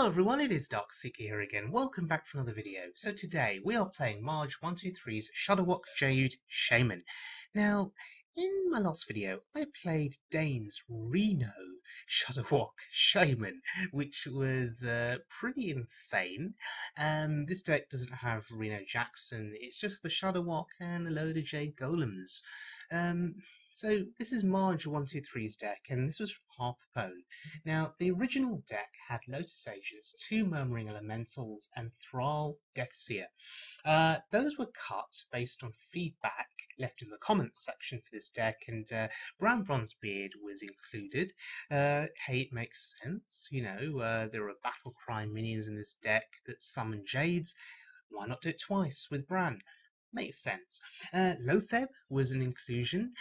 Hello everyone, it is Darkseeker here again. Welcome back for another video. So today we are playing Marge123's Shudderwock Jade Shaman. Now, in my last video, I played Dane's Reno Shudderwock Shaman, which was pretty insane. This deck doesn't have Reno Jackson, it's just the Shudderwock and a load of Jade Golems. So this is Marge123's deck, and this was from Hearthstone. Now, the original deck had Lotus Agents, 2 Murmuring Elementals, and Thrall Deathseer. Those were cut based on feedback left in the comments section for this deck, and Brann Bronzebeard was included. Hey, it makes sense, you know, there are Battlecry minions in this deck that summon Jades. Why not do it twice with Brann? Makes sense. Loatheb was an inclusion.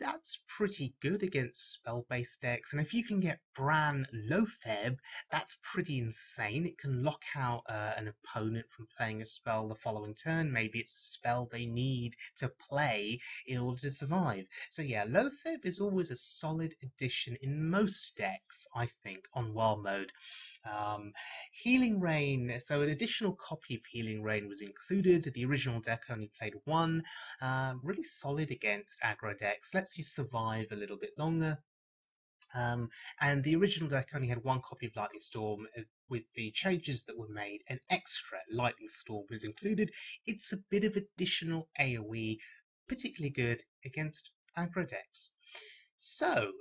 That's pretty good against spell-based decks, and if you can get Brann Loatheb, that's pretty insane. It can lock out an opponent from playing a spell the following turn. Maybe it's a spell they need to play in order to survive. So yeah, Loatheb is always a solid addition in most decks, I think, on Wild Mode. Healing Rain, so an additional copy of Healing Rain was included. The original deck only played 1. Really solid against aggro decks, lets you survive a little bit longer. And the original deck only had 1 copy of Lightning Storm. With the changes that were made, an extra Lightning Storm was included. It's a bit of additional AoE, particularly good against aggro decks. So,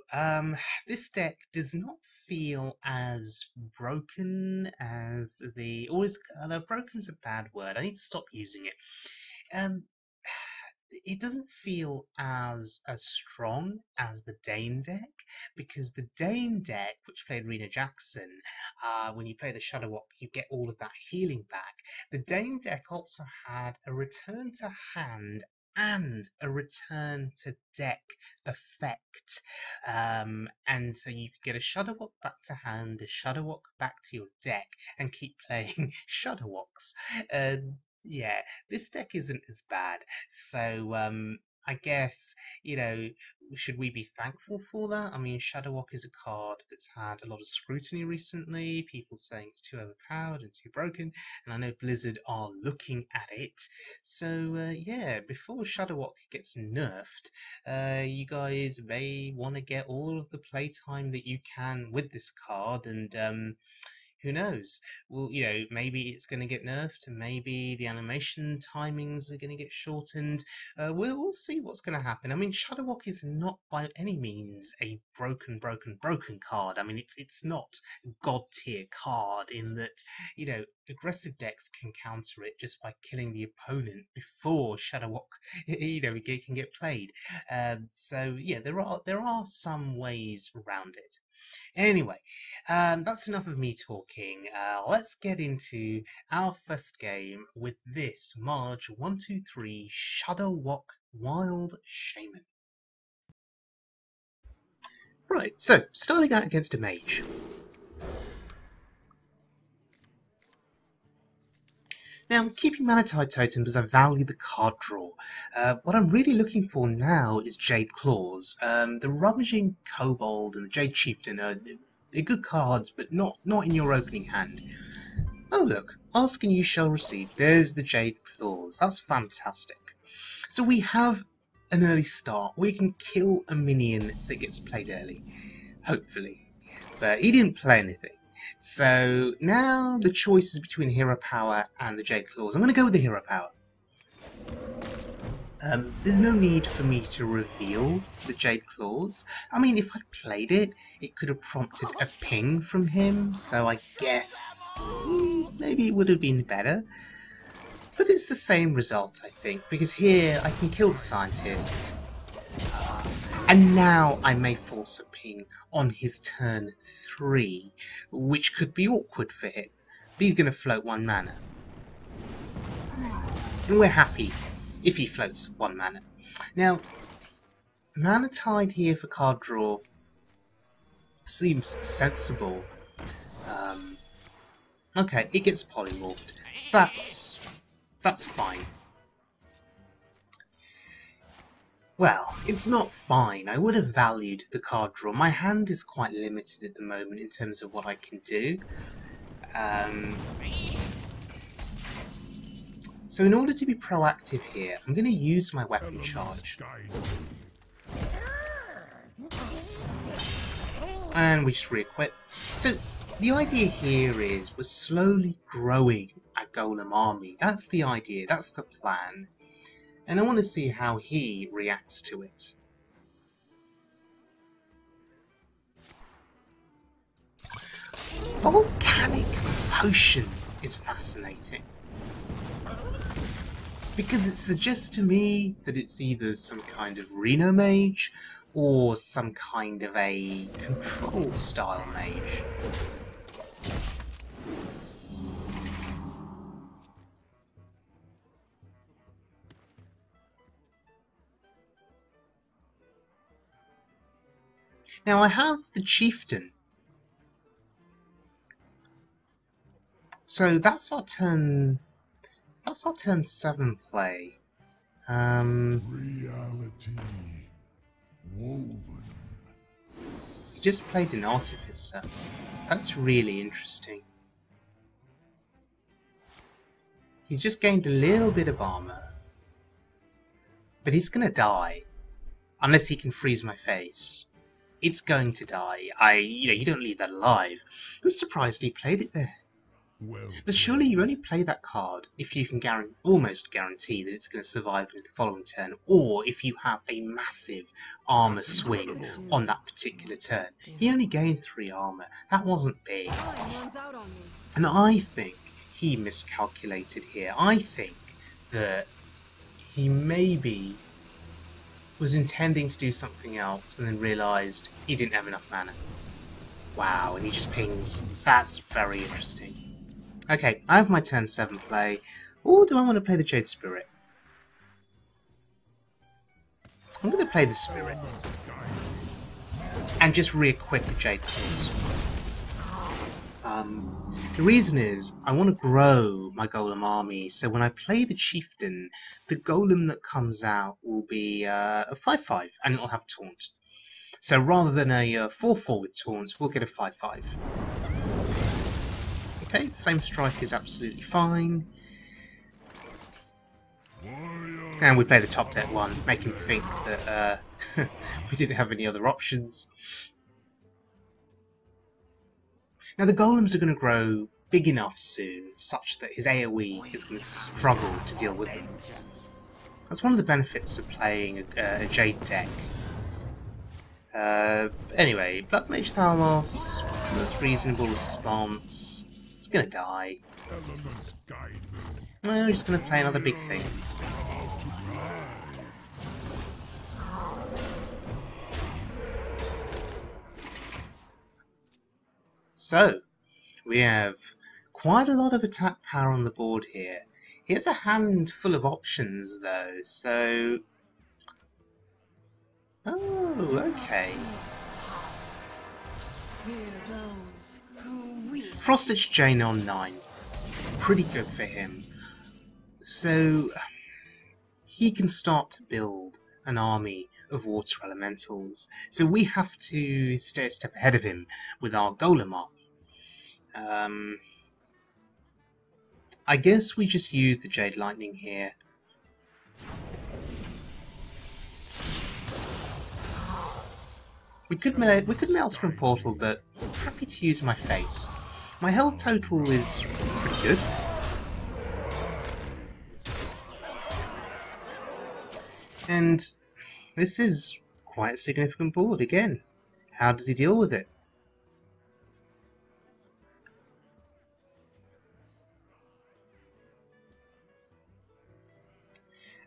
this deck does not feel as broken as the... broken's a bad word, I need to stop using it. It doesn't feel as strong as the Dane deck, because the Dane deck, which played Reno Jackson, when you play the Shudderwock, you get all of that healing back. The Dane deck also had a return to hand and a return to deck effect, and so you could get a Shudderwock back to hand, a Shudderwock back to your deck, and keep playing Shudderwocks. Yeah, this deck isn't as bad, so I guess, you know, should we be thankful for that? I mean, Shudderwock is a card that's had a lot of scrutiny recently, people saying it's too overpowered and too broken, and I know Blizzard are looking at it. So, yeah, before Shudderwock gets nerfed, you guys may want to get all of the playtime that you can with this card, and who knows? Well, you know, maybe it's going to get nerfed, and maybe the animation timings are going to get shortened. We'll see what's going to happen. I mean, Shudderwock is not by any means a broken card. I mean, it's not a god tier card in that, you know, aggressive decks can counter it just by killing the opponent before Shudderwock, you know, can get played. So yeah, there are some ways around it. Anyway, that's enough of me talking. Let's get into our first game with this Marge123 Shudderwock Wild Shaman. Right, so starting out against a mage. Now, I'm keeping Mana-Tide Totem because I value the card draw. What I'm really looking for now is Jade Claws. The Rummaging Kobold and the Jade Chieftain they're good cards, but not in your opening hand. Oh look, ask and you shall receive. There's the Jade Claws. That's fantastic. So we have an early start. We can kill a minion that gets played early. Hopefully. But he didn't play anything. So now the choice is between Hero Power and the Jade Claws. I'm going to go with the Hero Power. There's no need for me to reveal the Jade Claws. I mean, if I'd played it, it could have prompted a ping from him, so I guess maybe it would have been better. But it's the same result, I think, because here I can kill the Scientist. And now I may force a ping on his turn 3, which could be awkward for him. But he's going to float 1 mana. And we're happy if he floats 1 mana. Now, Mana-Tide here for card draw seems sensible. Okay, it gets polymorphed. That's fine. Well, it's not fine. I would have valued the card draw. My hand is quite limited at the moment in terms of what I can do. So in order to be proactive here, I'm going to use my weapon charge. And we just re-equip. So the idea here is we're slowly growing our golem army. That's the idea, that's the plan. And I want to see how he reacts to it. Volcanic potion is fascinating. Because it suggests to me that it's either some kind of Reno mage or some kind of a control style mage. Now I have the chieftain. So that's our turn. That's our turn 7 play. Reality woven. He just played an artificer. That's really interesting. He's just gained a little bit of armor. But he's gonna die. Unless he can freeze my face. It's going to die. You don't leave that alive. I'm surprised he played it there. Well, But surely you only play that card if you can almost guarantee that it's going to survive into the following turn, or if you have a massive armor swing on that particular turn. He only gained 3 armor. That wasn't big. And I think he miscalculated here. I think that he maybe was intending to do something else and then realised he didn't have enough mana. Wow, and he just pings. That's very interesting. Okay, I have my turn 7 play. Or do I want to play the Jade Spirit? I'm going to play the Spirit. And just re-equip the Jade Golems. The reason is, I want to grow my Golem army, so when I play the Chieftain, the Golem that comes out will be a 5-5, and it'll have Taunt. So rather than a 4-4 with Taunt, we'll get a 5-5. Okay, Flame Strike is absolutely fine. And we play the top deck one, make him think that we didn't have any other options. Now the Golems are going to grow big enough soon, such that his AoE is going to struggle to deal with them. That's one of the benefits of playing a Jade deck. Anyway, Blood Mage Thalos, most reasonable response. It's going to die. No, we're just going to play another big thing. So, we have quite a lot of attack power on the board here. Here's a hand full of options though, so... Oh, okay. Frostitch Jaina on 9. Pretty good for him. So, he can start to build an army of water elementals. So we have to stay a step ahead of him with our Golem army. I guess we just use the Jade Lightning here. We could Maelstrom Portal, but I'm happy to use my face. My health total is pretty good. And this is quite a significant board again. How does he deal with it?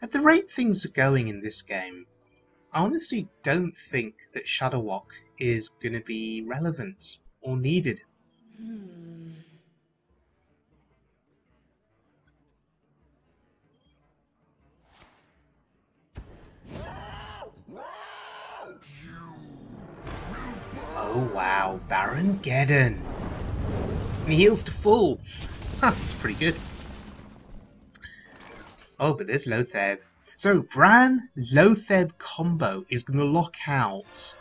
At the rate things are going in this game, I honestly don't think that Shudderwock is going to be relevant or needed. Oh wow, Baron Geddon. And he heals to full. Huh, that's pretty good. Oh, but there's Loatheb. So, Brann Loatheb combo is going to lock out,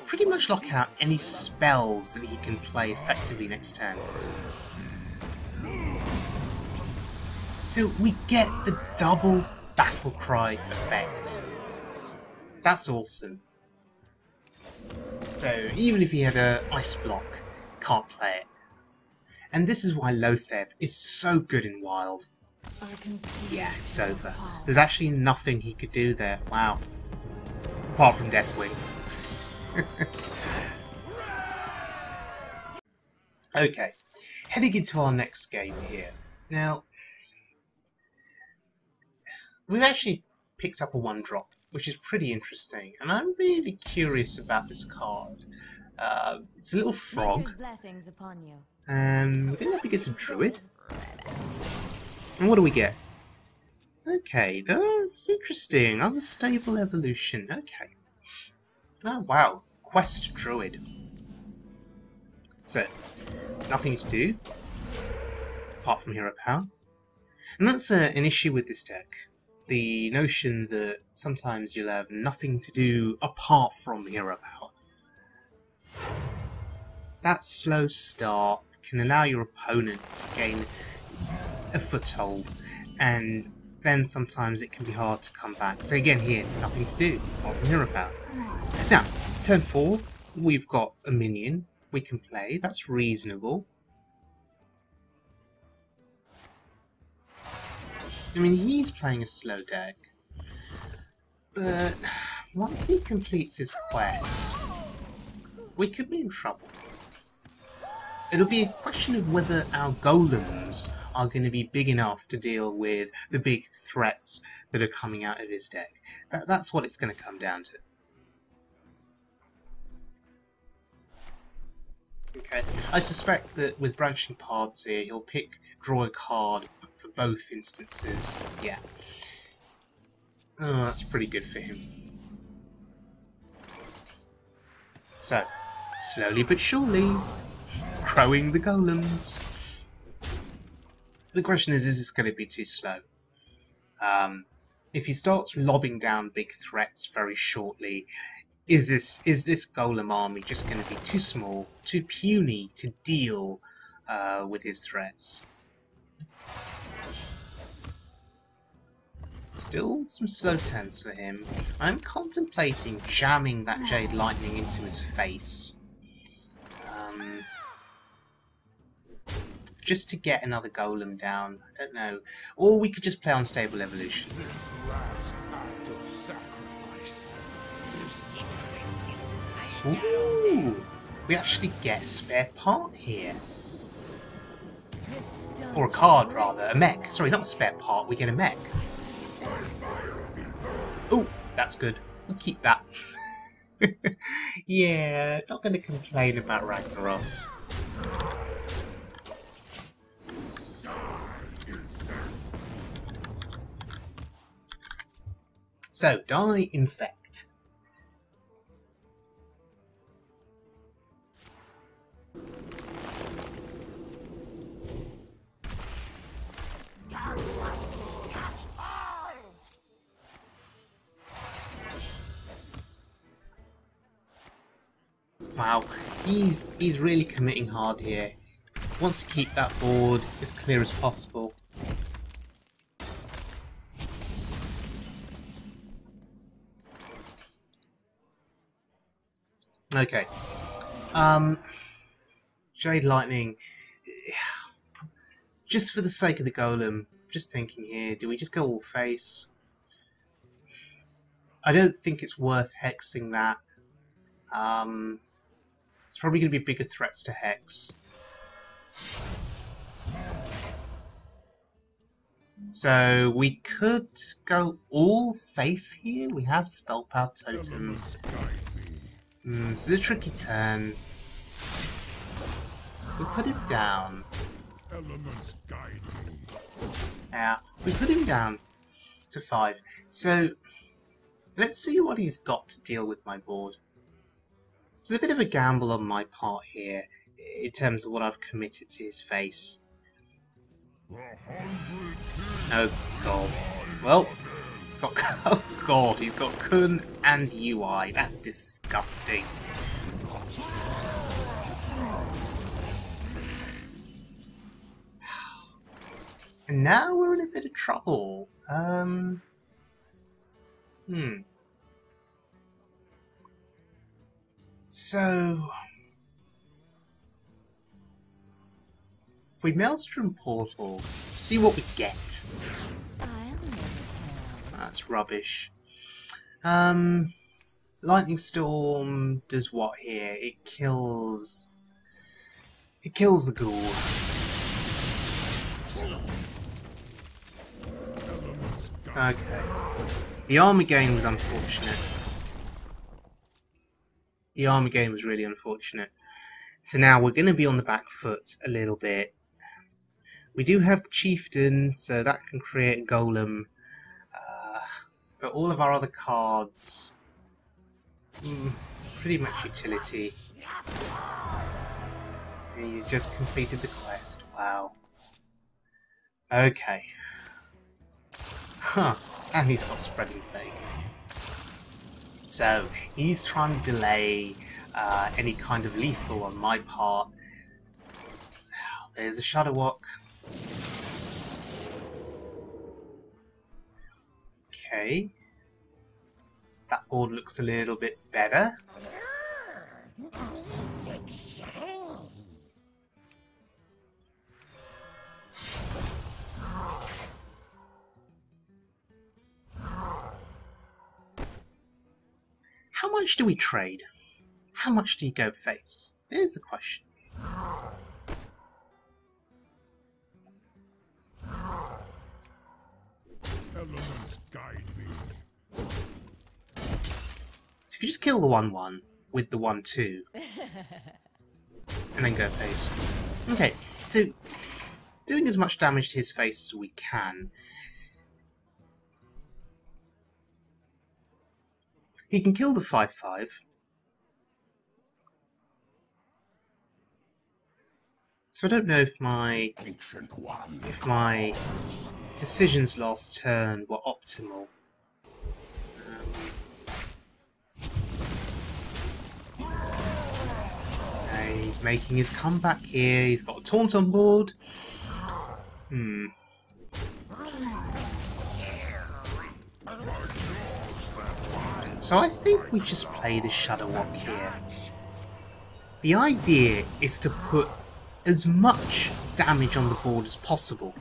pretty much lock out any spells that he can play effectively next turn. So we get the double battle cry effect. That's awesome. So even if he had a ice block, can't play it. And this is why Loatheb is so good in Wild. Yeah, it's over. There's actually nothing he could do there. Wow. Apart from Deathwing. Okay, heading into our next game here. Now, we've actually picked up a 1-drop, which is pretty interesting, and I'm really curious about this card. It's a little frog, and we're going to get a druid. And what do we get? Okay, that's interesting. Unstable evolution. Okay. Oh wow, quest druid. So, nothing to do apart from hero power, and that's an issue with this deck. The notion that sometimes you'll have nothing to do apart from hero power. That slow start can allow your opponent to gain a foothold, and then sometimes it can be hard to come back. So again here, nothing to do apart from hero power. Now, turn 4, we've got a minion we can play, that's reasonable. I mean, he's playing a slow deck, but once he completes his quest, we could be in trouble. It'll be a question of whether our golems are going to be big enough to deal with the big threats that are coming out of his deck. That's what it's going to come down to. Okay, I suspect that with branching paths here, he'll draw a card for both instances. Yeah. Oh, that's pretty good for him. So, slowly but surely, crowing the golems. The question is this going to be too slow? If he starts lobbing down big threats very shortly, is this golem army just going to be too small, too puny to deal with his threats? Still some slow turns for him. I'm contemplating jamming that Jade Lightning into his face. Just to get another golem down. I don't know. Or we could just play Unstable Evolution. Ooh! We actually get a spare part here. Or a card, rather. A mech. Sorry, not a spare part. We get a mech. Oh, that's good. We'll keep that. Yeah, not going to complain about Ragnaros. So, die insect. Wow, he's really committing hard here. Wants to keep that board as clear as possible. Okay. Jade Lightning. Just for the sake of the golem, just thinking here, do we just go all face? I don't think it's worth hexing that. It's probably going to be bigger threats to hex. So we could go all face here. We have Spell Power Totem. This is a tricky turn. We put him down. Yeah, we put him down to 5. So let's see what he's got to deal with my board. It's a bit of a gamble on my part here in terms of what I've committed to his face. Oh god. Well, he's got oh god, he's got Kun and UI. That's disgusting. And now we're in a bit of trouble. So we Maelstrom Portal, see what we get. That's rubbish. Lightning Storm does what here? It kills the ghoul. Okay. The armor gain was unfortunate. The armor gain was really unfortunate. So now we're going to be on the back foot a little bit. We do have the Chieftain, so that can create a Golem. But all of our other cards... pretty much utility. And he's just completed the quest. Wow. Okay. Huh. And he's got Spreading Plague. So, he's trying to delay any kind of lethal on my part. There's a Shudderwock. Okay. That board looks a little bit better. How much do we trade? How much do you go face? There's the question. Elements guide me. So you could just kill the 1/1 with the 1/2. And then go face. Okay, so doing as much damage to his face as we can. He can kill the 5/5. So I don't know if my decisions last turn were optimal. He's making his comeback here. He's got a taunt on board. So I think we just play the Shudderwock here. The idea is to put as much damage on the board as possible.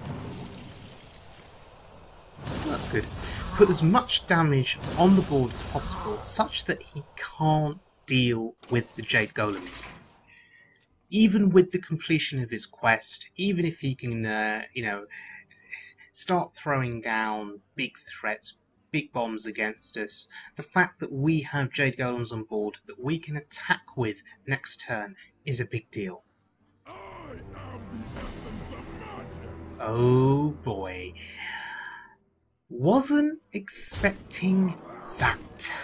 That's good. Put as much damage on the board as possible, such that he can't deal with the Jade Golems. Even with the completion of his quest, even if he can, start throwing down big threats, big bombs against us, the fact that we have Jade Golems on board that we can attack with next turn is a big deal. Oh boy. Wasn't expecting that.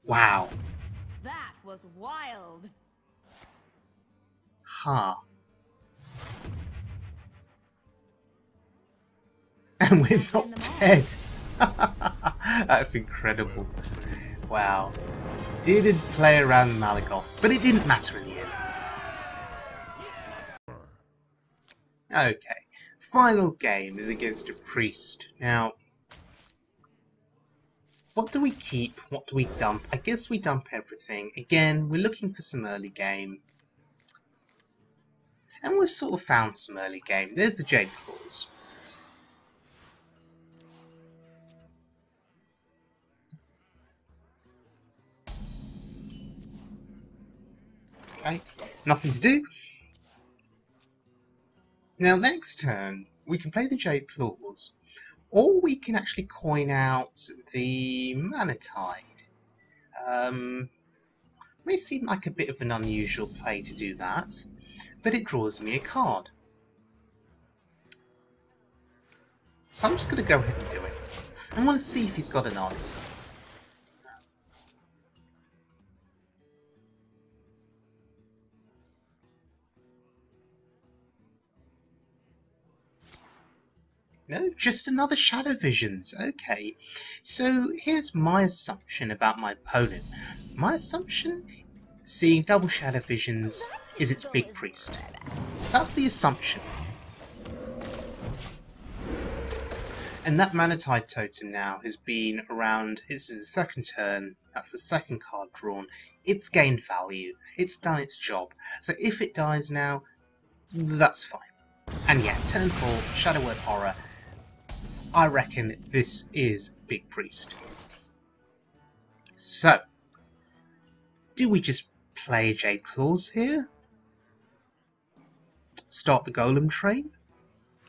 Wow. That was wild. Huh. And we're not dead. That's incredible. Wow. Did play around Malygos, but it didn't matter in the end. Okay. Final game is against a priest. Now, what do we keep? What do we dump? I guess we dump everything. Again, we're looking for some early game. And we've sort of found some early game. There's the Jade Claws. Okay, nothing to do. Now next turn, we can play the Jade Claws, or we can actually coin out the Mana Tide. May seem like a bit of an unusual play to do that, but it draws me a card. So I'm just going to go ahead and do it. I want to see if he's got an answer. No, just another Shadow Visions. Okay, so here's my assumption about my opponent. My assumption, seeing double Shadow Visions, is it's Big Priest. That's the assumption. And that Manatide totem now has been around, this is the second turn, that's the second card drawn. It's gained value, it's done its job. So if it dies now, that's fine. And yeah, turn 4, Shadow Word Horror. I reckon this is Big Priest. So, do we just play Jade Claws here? Start the Golem train?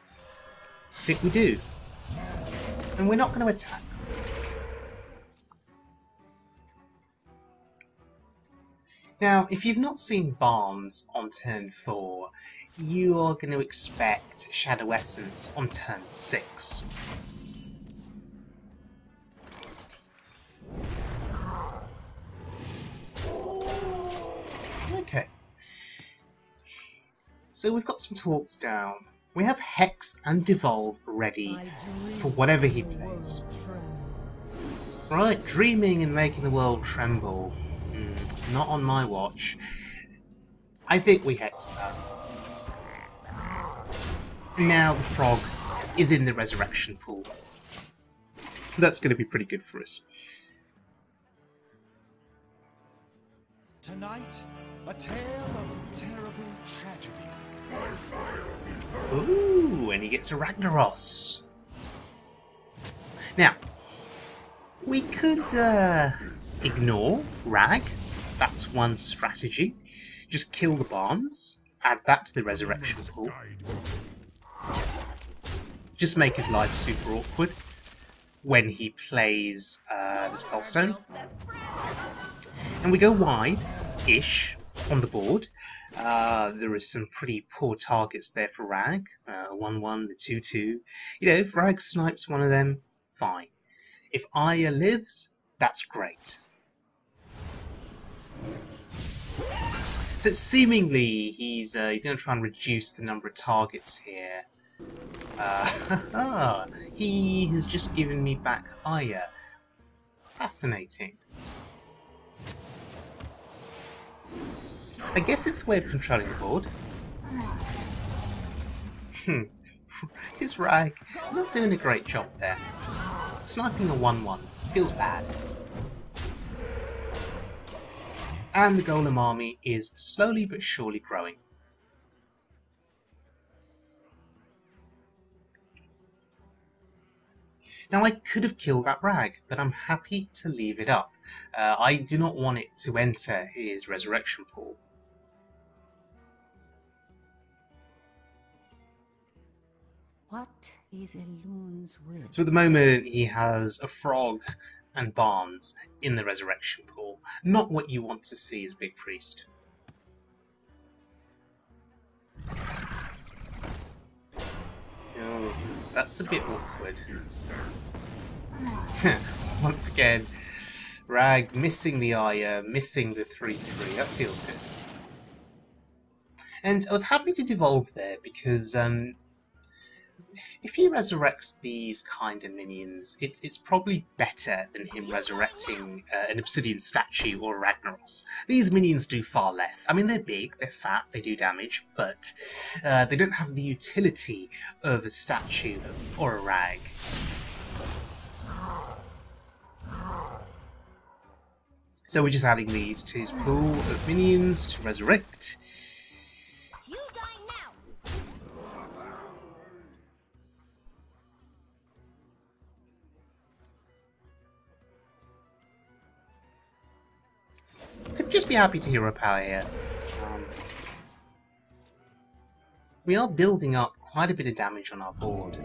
I think we do. And we're not going to attack. Now, if you've not seen Barnes on turn 4, you are going to expect Shadow Essence on turn 6. Okay. So we've got some taunts down. We have Hex and Devolve ready for whatever he plays. Right, dreaming and making the world tremble. Not on my watch. I think we Hex that. Now the frog is in the resurrection pool. That's going to be pretty good for us. Tonight, a tale of terrible tragedy. Ooh, and he gets a Ragnaros. Now, we could ignore Rag. That's one strategy. Just kill the Barnes, add that to the resurrection pool. Just make his life super awkward when he plays the Spellstone. And we go wide-ish on the board. There is some pretty poor targets there for Rag. 1-1, the 2-2. You know, if Rag snipes one of them, fine. If Aya lives, that's great. So seemingly he's going to try and reduce the number of targets here. He has just given me back Aya. Fascinating. I guess it's a way of controlling the board. His Rag not doing a great job there. Sniping a 1-1 feels bad. And the Golem army is slowly but surely growing. Now I could have killed that Rag, but I'm happy to leave it up. I do not want it to enter his resurrection pool. What is a loon's will? So at the moment he has a frog and Barnes in the resurrection pool. Not what you want to see as Big Priest. Oh, that's a bit awkward. Once again, Rag missing the Aya, missing the 3-3. That feels good. And I was happy to devolve there because if he resurrects these kind of minions, it's probably better than him resurrecting an obsidian statue or a Ragnaros. These minions do far less. I mean, they're big, they're fat, they do damage, but they don't have the utility of a statue or a Rag. So we're just adding these to his pool of minions to resurrect. You die now. Could just be happy to hero power here. We are building up quite a bit of damage on our board.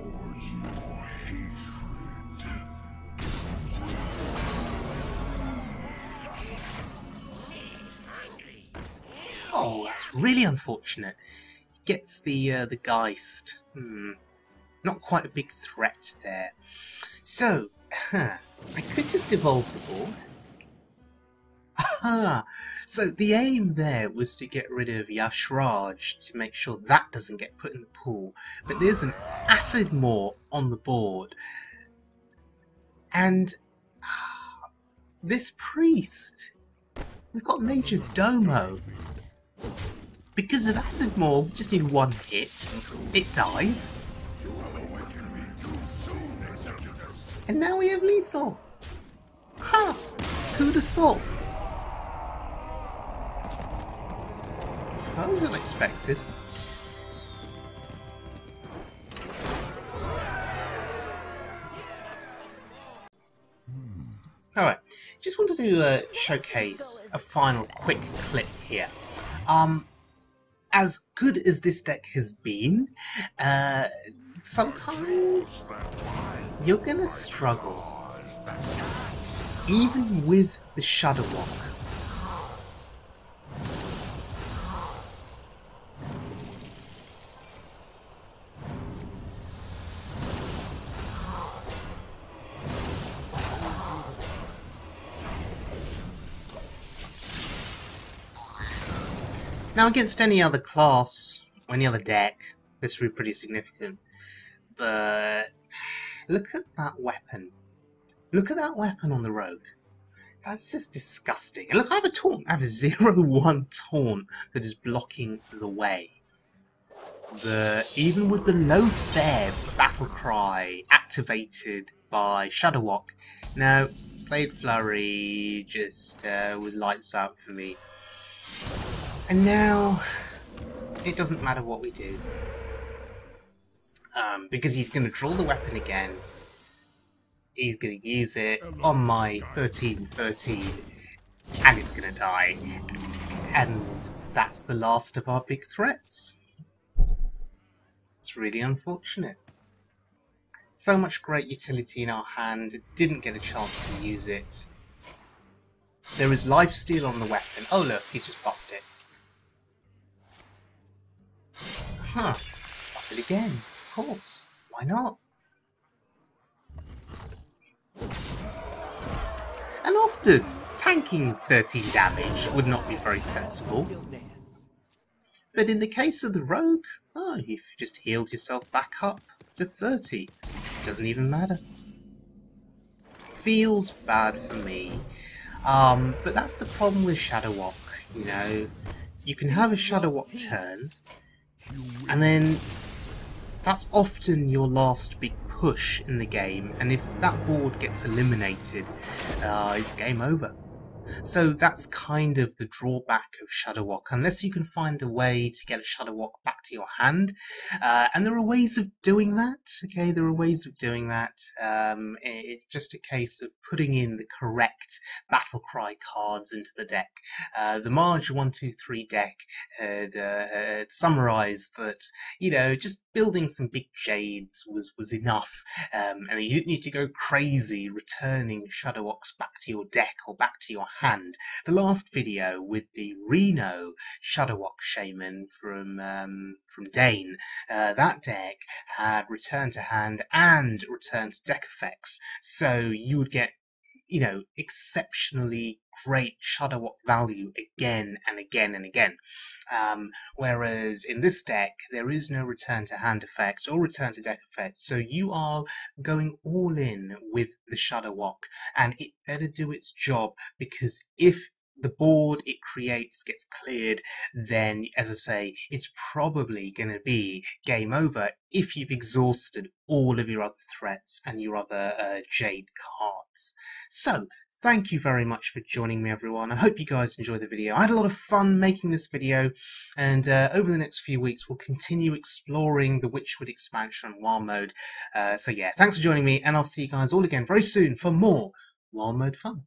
Oh, that's really unfortunate. He gets the Geist. Not quite a big threat there. So, I could just evolve the board. So the aim there was to get rid of Yashraj to make sure that doesn't get put in the pool. But there's an Acid Maw on the board. And this priest, we've got Majordomo. Because of Acid Maw, we just need one hit. It dies. And now we have lethal. Huh! Who'd have thought? That was unexpected. Alright, just wanted to showcase a final quick clip here. As good as this deck has been, sometimes you're gonna struggle, even with the Shudderwock. Now, against any other class, or any other deck, this would be pretty significant. But look at that weapon. Look at that weapon on the rogue. That's just disgusting. And look, I have a taunt. I have a 0-1 taunt that is blocking the way. Even with the Loatheb battle cry activated by Shudderwock. Now, Blade Flurry just was lights out for me. And now, it doesn't matter what we do. Because he's going to draw the weapon again. He's going to use it on my 13-13. And it's going to die. And that's the last of our big threats. It's really unfortunate. So much great utility in our hand. Didn't get a chance to use it. There is lifesteal on the weapon. Oh look, he's just buffed it. Huh. Buff it again, of course. Why not? And often, tanking 13 damage would not be very sensible. But in the case of the rogue, oh, you've just healed yourself back up to 30. Doesn't even matter. Feels bad for me. But that's the problem with Shudderwock, you know. You can have a Shudderwock turn, and then that's often your last big push in the game, and if that board gets eliminated, it's game over. So that's kind of the drawback of Shudderwock, unless you can find a way to get a Shudderwock back to your hand. And there are ways of doing that, okay? There are ways of doing that. It's just a case of putting in the correct battle cry cards into the deck. The Marge123 deck had summarized that, you know, just building some big Jades was enough. And you didn't need to go crazy returning Shudderwocks back to your deck or back to your hand. The last video with the Reno Shudderwock Shaman from Dane, that deck had return to hand and return to deck effects, so you would get, you know, exceptionally great Shudderwock value again and again and again. Whereas in this deck, there is no return to hand effect or return to deck effect, so you are going all in with the Shudderwock, and it better do its job, because if the board it creates gets cleared, then, as I say, it's probably going to be game over if you've exhausted all of your other threats and your other Jade cards. So, thank you very much for joining me, everyone. I hope you guys enjoyed the video. I had a lot of fun making this video, and over the next few weeks we'll continue exploring the Witchwood expansion on Wild Mode. So yeah, thanks for joining me, and I'll see you guys all again very soon for more Wild Mode fun.